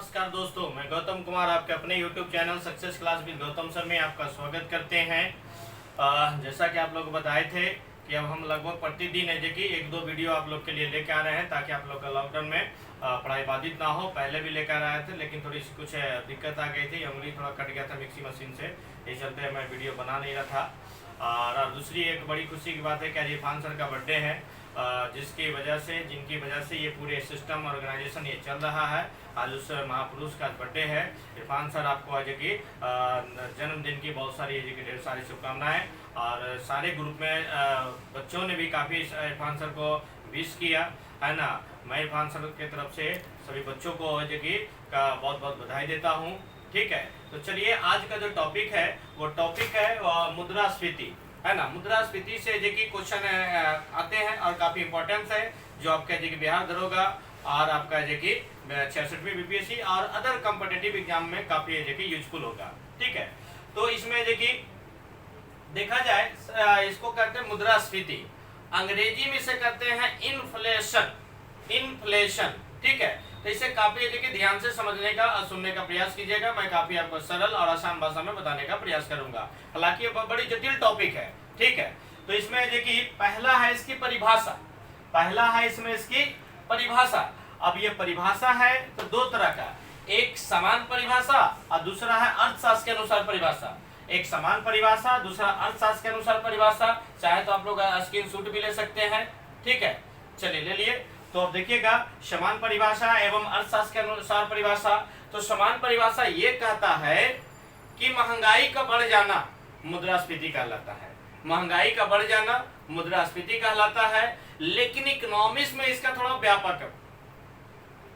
नमस्कार दोस्तों, मैं गौतम कुमार आपके अपने YouTube channel success class with Gautam sir में आपका स्वागत करते हैं। जैसा कि आप लोग बताए थे कि अब हम लगभग प्रतिदिन है कि एक दो वीडियो आप लोग के लिए लेकर आ रहे हैं ताकि आप लोग का लॉकडाउन में पढ़ाई बाधित ना हो। पहले भी लेकर आए थे लेकिन थोड़ी सी कुछ दिक्कत आ गई थी, उंगली थोड़ा कट गया था मिक्सी मशीन से, इस चलते मैं वीडियो बना नहीं रहा था। और दूसरी एक बड़ी खुशी की बात है कि इरफान सर का बर्थडे है, जिनकी वजह से ये पूरे सिस्टम ऑर्गेनाइजेशन ये चल रहा है। आज उस महापुरुष का बर्थडे है। इरफान सर आपको आज की जन्मदिन की बहुत सारी ढेर सारी शुभकामनाएं। और सारे ग्रुप में बच्चों ने भी काफ़ी इरफान सर को विश किया है ना। मैं इरफान सर की तरफ से सभी बच्चों को आज की का बहुत बहुत बधाई देता हूँ। ठीक है, तो चलिए आज का जो टॉपिक है वो टॉपिक है मुद्रास्फीति, है ना। मुद्रास्फीति से जो कि क्वेश्चन आते हैं और काफ़ी इंपॉर्टेंस है, जो आपका जो कि बिहार दरोगा और आपका जो कि 66वीं बीपीएससी और अदर कॉम्पिटिटिव एग्जाम में काफ़ी जो कि यूजफुल होगा। ठीक है, तो इसमें जो कि देखा जाए इसको कहते हैं मुद्रास्फीति, अंग्रेजी में इसे कहते हैं इन्फ्लेशन। ठीक है, तो इसे काफी देखिए ध्यान से समझने का और सुनने का प्रयास कीजिएगा। मैं काफी आपको सरल और आसान भाषा में बताने का प्रयास करूंगा, हालांकि ये बड़ी जटिल टॉपिक है। ठीक है, तो इसमें देखिए पहला है इसकी परिभाषा। अब ये परिभाषा है तो दो तरह का, एक समान परिभाषा और दूसरा है अर्थशास्त्र के अनुसार परिभाषा। एक समान परिभाषा, दूसरा अर्थशास्त्र के अनुसार परिभाषा। चाहे तो आप लोग स्क्रीनशॉट भी ले सकते हैं। ठीक है, चलिए ले लिए। तो अब देखिएगा समान परिभाषा एवं अर्थशास्त्र के अनुसार परिभाषा। तो समान परिभाषा ये कहता है कि महंगाई का बढ़ जाना मुद्रास्फीति कहलाता है। महंगाई का बढ़ जाना मुद्रास्फीति कहलाता है, लेकिन इकोनॉमिक्स में इसका थोड़ा व्यापक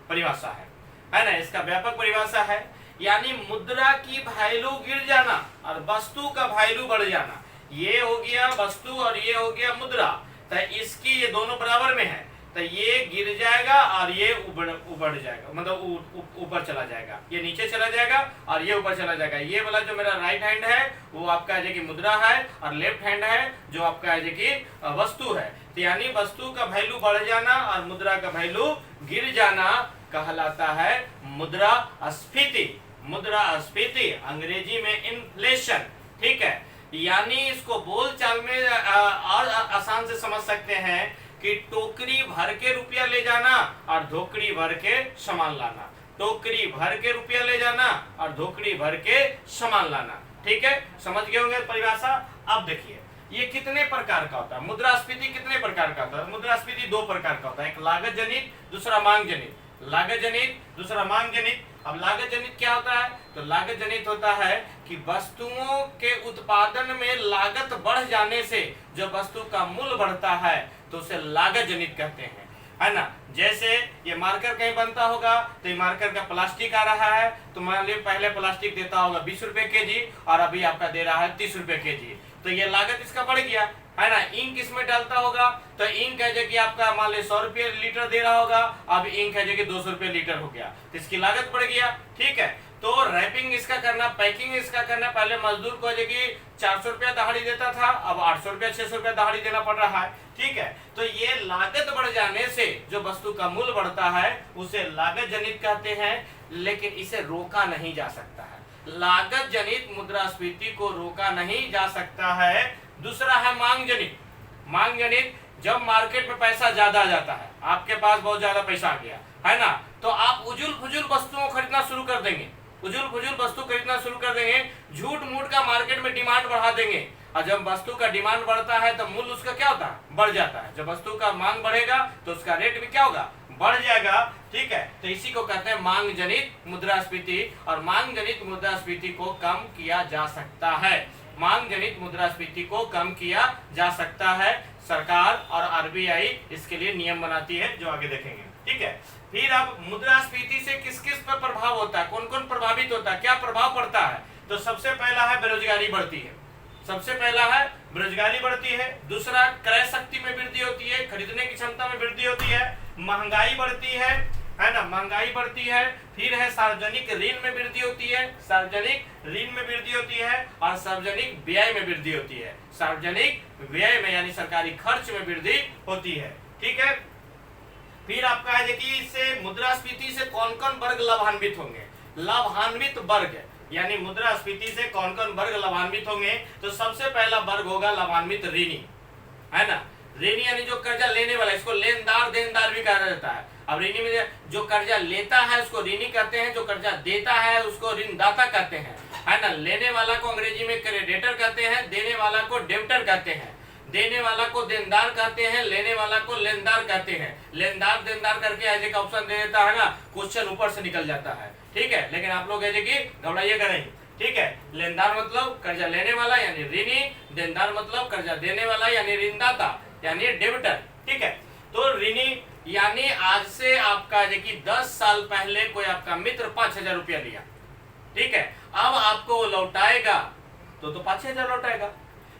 परिभाषा है ना। इसका व्यापक परिभाषा है, यानी मुद्रा की वैल्यू गिर जाना और वस्तु का वैल्यू बढ़ जाना। ये हो गया वस्तु और ये हो गया मुद्रा, तो इसकी ये दोनों बराबर में है, तो ये गिर जाएगा और ये ऊपर जाएगा, मतलब ऊपर चला जाएगा। ये नीचे चला जाएगा और ये ऊपर चला जाएगा। ये वाला जो मेरा राइट हैंड है वो आपका है कि मुद्रा है और लेफ्ट हैंड है जो आपका है कि वस्तु है। तो यानी वस्तु का वैल्यू बढ़ जाना और मुद्रा का वैल्यू गिर जाना कहलाता है मुद्रास्फीति। मुद्रास्फीति अंग्रेजी में इन्फ्लेशन। ठीक है, यानी इसको बोलचाल में और आसान से समझ सकते हैं कि टोकरी भर के रुपया ले जाना और धोकड़ी भर के सामान लाना। टोकरी भर के रुपया ले जाना और धोकड़ी भर के सामान लाना। ठीक है, समझ गए होंगे परिभाषा। अब देखिए ये कितने प्रकार का होता है मुद्रास्फीति, कितने प्रकार का होता है। मुद्रास्फीति दो प्रकार का होता है, एक लागत जनित, दूसरा मांग जनित। लागत जनित, दूसरा मांग जनित। अब लागत जनित क्या होता है, तो लागत जनित होता है कि वस्तुओं के उत्पादन में लागत बढ़ जाने से जो वस्तु का मूल्य बढ़ता है तो उसे लागत जनित कहते हैं, है ना। जैसे ये मार्कर कहीं बनता होगा तो ये मार्कर का प्लास्टिक आ रहा है, तो मान लीजिए पहले प्लास्टिक देता होगा 20 रुपए केजी और अभी आपका दे रहा है 30 रुपए केजी, तो ये लागत इसका बढ़ गया, है ना। इंक इसमें डालता होगा तो इंक है जो कि आपका मान लीजिए 100 रुपये लीटर दे रहा होगा, अब इंक है जो कि 200 रुपये लीटर हो गया, तो इसकी लागत बढ़ गया। ठीक है, तो रैपिंग इसका करना, पैकिंग इसका करना, पहले मजदूर को जो कि 400 रुपया दहाड़ी देता था, अब 800 रुपया 600 रुपया दहाड़ी देना पड़ रहा है। ठीक है, तो ये लागत बढ़ जाने से जो वस्तु का मूल्य बढ़ता है उसे लागत जनित कहते हैं, लेकिन इसे रोका नहीं जा सकता है। लागत जनित मुद्रास्फीति को रोका नहीं जा सकता है। दूसरा है मांग जनित। मांग जनित, जब मार्केट में पैसा ज्यादा आ जाता है, आपके पास बहुत ज्यादा पैसा आ गया, है ना, तो आप उजुल फुजुल वस्तुओं को खरीदना शुरू कर देंगे। उजुल फुजुल वस्तु खरीदना शुरू कर देंगे, झूठ मूठ का मार्केट में डिमांड बढ़ा देंगे, और जब वस्तु का डिमांड बढ़ता है तो मूल्य उसका क्या होता है, बढ़ जाता है। जब वस्तु का मांग बढ़ेगा तो उसका रेट भी क्या होगा, बढ़ जाएगा। ठीक है, तो इसी को कहते हैं मांग जनित मुद्रास्फीति, और मांग जनित मुद्रास्फीति को कम किया जा सकता है। मांग जनित मुद्रास्फीति को कम किया जा सकता है। सरकार और आरबीआई इसके लिए नियम बनाती है, जो आगे देखेंगे। ठीक है, फिर अब मुद्रास्फीति से किस किस पर प्रभाव होता है, कौन कौन प्रभावित होता है, क्या प्रभाव पड़ता है। तो सबसे पहला है बेरोजगारी बढ़ती है। सबसे पहला है बेरोजगारी बढ़ती है। दूसरा क्रय शक्ति में वृद्धि होती है, खरीदने की क्षमता में वृद्धि होती है। महंगाई बढ़ती है ना, महंगाई बढ़ती है। फिर है सार्वजनिक ऋण में वृद्धि होती है, सार्वजनिक ऋण में वृद्धि होती है, और सार्वजनिक व्यय में वृद्धि होती है। सार्वजनिक व्यय में यानी सरकारी खर्च में वृद्धि होती है। ठीक है, फिर आपका है कि इससे मुद्रास्फीति से कौन कौन वर्ग लाभान्वित होंगे, लाभान्वित वर्ग, यानी मुद्रास्फीति से कौन कौन वर्ग लाभान्वित होंगे। तो सबसे पहला वर्ग होगा लाभान्वित ऋणी, है ना। ऋणी यानी जो कर्जा लेने वाला, इसको लेनदार देनदार भी कहा जाता है। अब ऋणी में जो कर्जा लेता है उसको ऋणी कहते हैं, जो कर्जा देता है उसको ऋणदाता कहते हैं, है ना। लेने वाला को अंग्रेजी में क्रेडिटर कहते हैं, देने वाला को डेब्टर कहते हैं, देने वाला को देनदार कहते हैं, लेने वाला को लेनदार कहते हैं। लेनदार देनदार करके ऐसे का ऑप्शन दे देता है ना, क्वेश्चन ऊपर से निकल जाता है, ठीक है। लेकिन आप लोग ऐसे कि घबराइएगा नहीं, ठीक है। लेनदार मतलब कर्जा लेने वाला यानी ऋणी, देनदार मतलब कर्जा देने वाला यानी ऋणदाता यानी डेबिटर, ठीक है। तो ऋणी यानी आज से आपका देखिए 10 साल पहले कोई आपका मित्र 5,000 रुपया लिया, ठीक है। अब आपको लौटाएगा तो 5,000 लौटाएगा।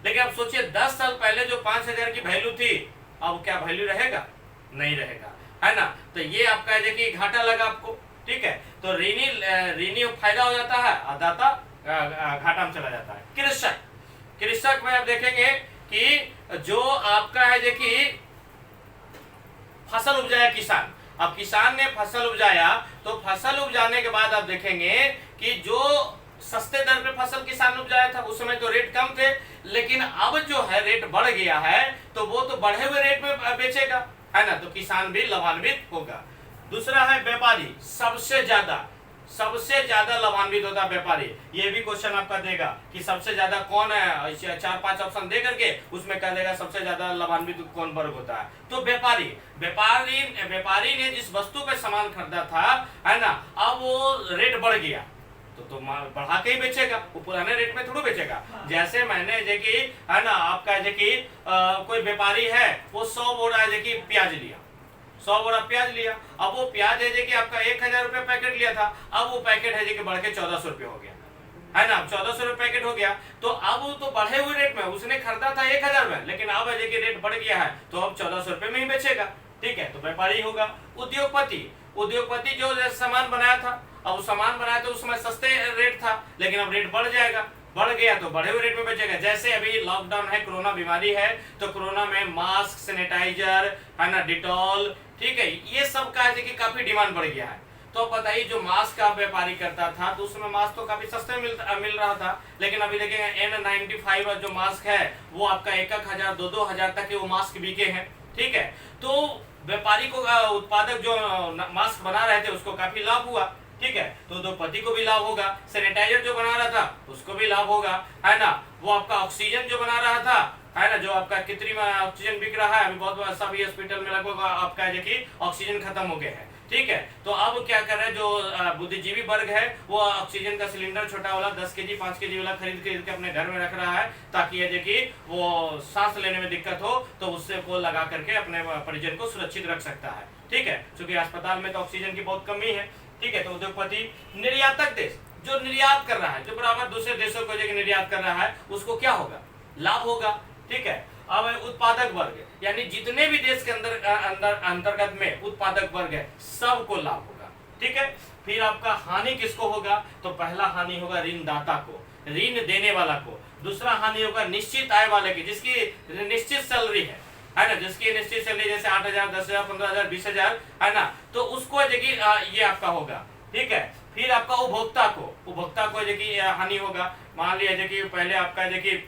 लेकिन आप सोचिए 10 साल पहले जो 5,000 की वैल्यू थी, अब क्या वैल्यू रहेगा, नहीं रहेगा, है ना। तो ये आपका देखिए घाटा लगा आपको, ठीक है। तो ऋणी फायदा हो जाता है और दाता घाटा में चला जाता है। कृषक में आप देखेंगे कि जो आपका है देखिए फसल उपजाया किसान, अब किसान ने फसल उपजाया तो फसल उपजाने के बाद आप देखेंगे कि जो सस्ते दर पे फसल किसान उपजाया था उस समय तो रेट कम थे, लेकिन अब जो है रेट बढ़ गया है तो वो तो बढ़े हुए रेट में बेचेगा, है ना। तो किसान भी लाभान्वित होगा। दूसरा है व्यापारी, सबसे ज्यादा लाभान्वित होता है व्यापारी। ये भी क्वेश्चन आपका देगा कि सबसे ज्यादा कौन है, 4-5 ऑप्शन दे करके उसमें कह देगा सबसे ज्यादा लाभान्वित कौन वर्ग होता है। तो व्यापारी ने जिस वस्तु पे सामान खरीदा था, है ना, अब वो रेट बढ़ गया तो बढ़ा के ही बेचेगा, वो पुराने रेट में थोड़ा बेचेगा। जैसे मैंने देखिए, है ना, आपका देखिए कोई व्यापारी है वो 100 बोरा देखिए प्याज लिया, 100 बोरा प्याज लिया। अब वो प्याज है कि आपका 1,000 रुपये पैकेट लिया था, अब वो पैकेट है कि बढ़ के 1,400 रुपये हो गया, है ना। 1,400 रुपये पैकेट हो गया तो अब वो तो बढ़े हुए रेट में, उसने खरीदा था 1,000 में, लेकिन अब है कि रेट बढ़ गया है तो अब 1,400 रुपये में ही बेचेगा, ठीक है। तो व्यापारी होगा। उद्योगपति जो सामान बनाया था, अब सामान बनाया तो उस समय सस्ते रेट था, लेकिन अब रेट बढ़ गया तो बढ़े हुए रेट में बेचेगा। जैसे अभी लॉकडाउन है, कोरोना बीमारी है, तो कोरोना में मास्क, सैनिटाइजर, है ना, डिटॉल, ठीक है, ये सब का है कि काफी डिमांड बढ़ गया है। तो बताइए जो मास्क का व्यापारी करता था तो उसमें मास्क तो काफी सस्ते मिल रहा था, लेकिन अभी देखेंगे N95 जो मास्क है वो आपका 1,000 2,000 तक के वो मास्क बिके हैं, ठीक है। तो व्यापारी को उत्पादक जो मास्क बना रहे थे उसको काफी लाभ हुआ, ठीक है। तो उद्योगपति को भी लाभ होगा। सैनिटाइजर जो बना रहा था उसको भी लाभ होगा, है ना। वो आपका ऑक्सीजन जो बना रहा था, है ना, जो आपका कृत्रिम ऑक्सीजन बिक रहा है, अभी बहुत सभी हॉस्पिटल में लगभग आपका है कि ऑक्सीजन खत्म हो गए हैं, ठीक है। तो अब क्या कर रहे हैं, जो बुद्धिजीवी वर्ग है वो ऑक्सीजन का सिलेंडर छोटा वाला 10 केजी 5 केजी वाला खरीद के अपने घर में रख रहा है, ताकि ये देखिए वो सांस लेने में दिक्कत हो तो उससे को लगा करके अपने परिजन को सुरक्षित रख सकता है, ठीक है। क्योंकि अस्पताल में तो ऑक्सीजन की बहुत कमी है, ठीक है। तो उद्योगपति। निर्यातक देश जो निर्यात कर रहा है, जो बराबर दूसरे देशों को निर्यात कर रहा है, उसको क्या होगा, लाभ होगा, ठीक है। अब उत्पादक वर्ग यानी जितने भी देश के अंतर्गत में उत्पादक वर्ग है सबको लाभ होगा, ठीक है। फिर आपका हानि किसको होगा, तो पहला हानि होगा ऋणदाता को, ऋण देने वाला को। दूसरा हानि होगा निश्चित आय वाले की, जिसकी निश्चित सैलरी है ना, जिसकी निश्चित सैलरी जैसे 8,000 10,000 15,000 20,000 है ना, तो उसको देखिए ये आपका होगा, ठीक है। फिर आपका उपभोक्ता को देखिए हानि होगा। मान लिया देखिए पहले आपका देखिए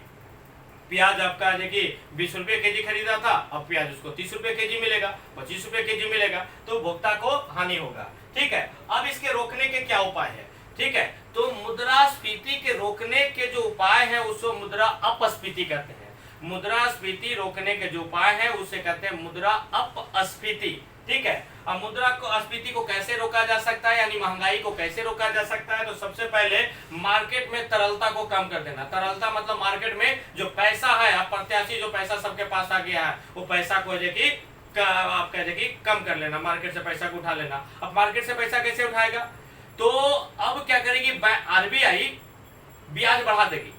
प्याज आपका देखिए 20 रुपए केजी खरीदा था, अब प्याज उसको 30 रुपए केजी मिलेगा, 25 रुपए केजी मिलेगा, तो उपभोक्ता को हानि होगा, ठीक है। अब इसके रोकने के क्या उपाय है, ठीक है। तो मुद्रास्फीति के रोकने के जो उपाय है उसको मुद्रा अपस्फीति कहते हैं। मुद्रास्फीति रोकने के जो उपाय है उसे कहते हैं मुद्रा अपस्फीति, ठीक है। अब मुद्रा को अस्फीति को कैसे रोका जा सकता है, यानी महंगाई को कैसे रोका जा सकता है, तो सबसे पहले मार्केट में तरलता को कम कर देना। तरलता मतलब मार्केट में जो पैसा है, अप्रत्याशी जो पैसा सबके पास आ गया है, वो पैसा को आप कह देखिए कम कर लेना, मार्केट से पैसा को उठा लेना। अब मार्केट से पैसा कैसे उठाएगा, तो अब क्या करेगी, RBI ब्याज बढ़ा देगी,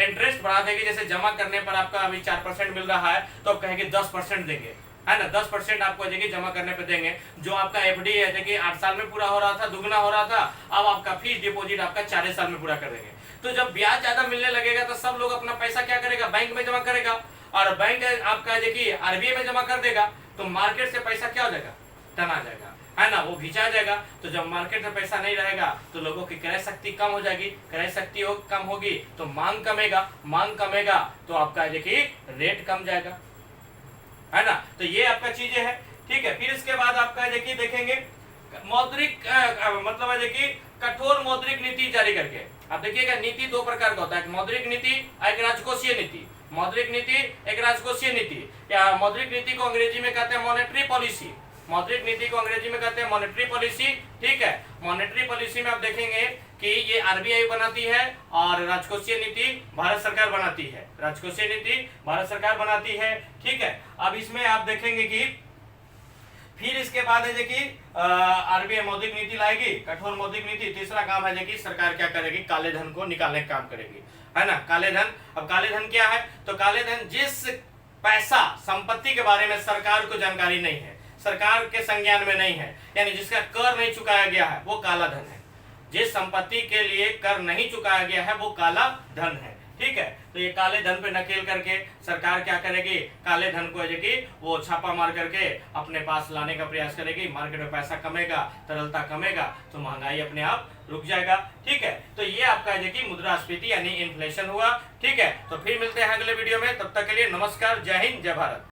इंटरेस्ट बढ़ा देगी। जैसे जमा करने पर आपका अभी 4% मिल रहा है तो अब कहेंगे 10% देंगे, है ना, 10% आपको देखिए जमा करने पे देंगे। जो आपका FD है देखिए 8 साल में पूरा हो रहा था, दुगना हो रहा था, अब आपका फिक्स डिपॉजिट आपका 4 साल में पूरा कर देंगे। तो जब ब्याज ज्यादा मिलने लगेगा तो सब लोग अपना पैसा क्या करेगा, बैंक में जमा करेगा, और बैंक आपका देखिए RBI में जमा कर देगा, तो मार्केट से पैसा क्या हो जाएगा, टना जाएगा, है ना, वो खींचा जाएगा। तो जब मार्केट में पैसा नहीं रहेगा तो लोगों की क्रय शक्ति कम हो जाएगी, क्रय शक्ति कम होगी तो मांग कमेगा, मांग कमेगा तो आपका देखिए रेट कम जाएगा, है ना। तो ये आपका चीजें है, ठीक है। फिर इसके बाद आपका देखिए देखेंगे मौद्रिक मतलब है देखिए कठोर मौद्रिक नीति जारी करके। आप देखिएगा नीति दो प्रकार का होता है, एक मौद्रिक नीति और एक राजकोषीय नीति। मौद्रिक नीति एक राजकोषीय नीति, या मौद्रिक नीति को अंग्रेजी में कहते हैं मॉनेटरी पॉलिसी। मौद्रिक नीति को अंग्रेजी में कहते हैं मॉनेटरी पॉलिसी, ठीक है। मॉनेटरी पॉलिसी में आप देखेंगे कि ये आरबीआई बनाती है और राजकोषीय नीति भारत सरकार बनाती है, राजकोषीय नीति भारत सरकार बनाती है, ठीक है। अब इसमें आप देखेंगे कि फिर इसके बाद है देखिए आरबीआई मौद्रिक नीति लाएगी, कठोर मौद्रिक नीति। तीसरा काम है देखिए सरकार क्या करेगी, काले धन को निकालने का काम करेगी, है ना, काले धन। अब काले धन क्या है, तो काले धन जिस पैसा संपत्ति के बारे में सरकार को जानकारी नहीं है, सरकार के संज्ञान में नहीं है, यानी जिसका कर नहीं चुकाया गया है, वो काला धन है। जिस संपत्ति के लिए कर नहीं चुकाया गया है वो काला धन है, ठीक है। तो ये काले धन पे नकेल करके सरकार क्या करेगी, काले धन को है कि वो छापा मार करके अपने पास लाने का प्रयास करेगी। मार्केट में पैसा कमेगा, तरलता कमेगा तो महंगाई अपने आप रुक जाएगा, ठीक है। तो ये आपका है कि मुद्रास्फीति यानी इन्फ्लेशन हुआ, ठीक है। तो फिर मिलते हैं अगले वीडियो में, तब तक के लिए नमस्कार, जय हिंद, जय भारत।